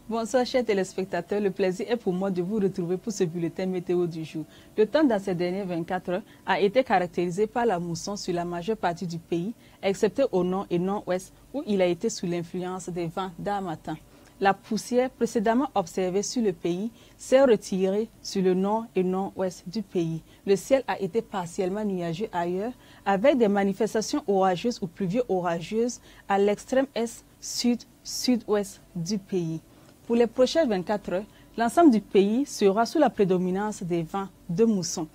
Bonsoir chers téléspectateurs, le plaisir est pour moi de vous retrouver pour ce bulletin météo du jour. Le temps dans ces dernières 24 heures a été caractérisé par la mousson sur la majeure partie du pays, excepté au nord et nord-ouest où il a été sous l'influence des vents d'harmattan. La poussière précédemment observée sur le pays s'est retirée sur le nord et nord-ouest du pays. Le ciel a été partiellement nuageux ailleurs, avec des manifestations orageuses ou pluvio-orageuses à l'extrême est, sud, sud-ouest du pays. Pour les prochaines 24 heures, l'ensemble du pays sera sous la prédominance des vents de mousson.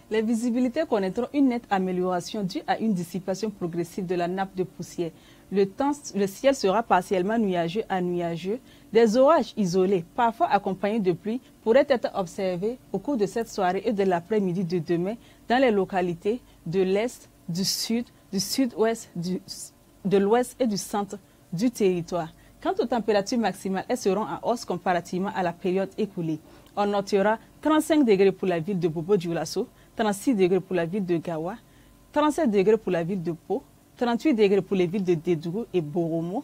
Les visibilités connaîtront une nette amélioration due à une dissipation progressive de la nappe de poussière. Le ciel sera partiellement nuageux à nuageux. Des orages isolés, parfois accompagnés de pluie, pourraient être observés au cours de cette soirée et de l'après-midi de demain dans les localités de l'Est, du Sud, du Sud-Ouest, de l'Ouest et du centre du territoire. Quant aux températures maximales, elles seront en hausse comparativement à la période écoulée. On notera 35 degrés pour la ville de Bobo-Dioulasso, 36 degrés pour la ville de Gawa, 37 degrés pour la ville de Pau, 38 degrés pour les villes de Dédougou et Boromo,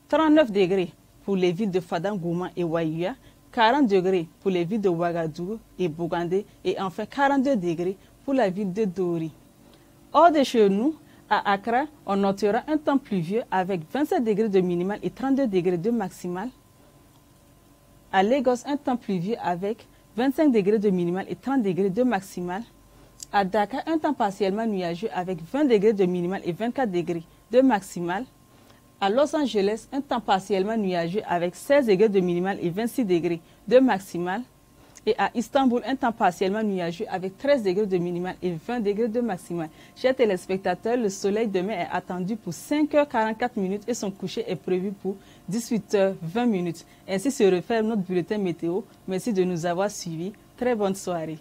39 degrés pour les villes de Fadangouman et Waïa, 40 degrés pour les villes de Ouagadougou et Bogandé et enfin 42 degrés pour la ville de Dori. Hors de chez nous, à Accra, on notera un temps pluvieux avec 27 degrés de minimal et 32 degrés de maximal. À Lagos, un temps pluvieux avec 25 degrés de minimal et 30 degrés de maximal. À Dakar, un temps partiellement nuageux avec 20 degrés de minimal et 24 degrés de maximal. À Los Angeles, un temps partiellement nuageux avec 16 degrés de minimal et 26 degrés de maximal. Et à Istanbul, un temps partiellement nuageux avec 13 degrés de minimal et 20 degrés de maximal. Chers téléspectateurs, le soleil demain est attendu pour 5h44 et son coucher est prévu pour 18h20. Ainsi se referme notre bulletin météo. Merci de nous avoir suivis. Très bonne soirée.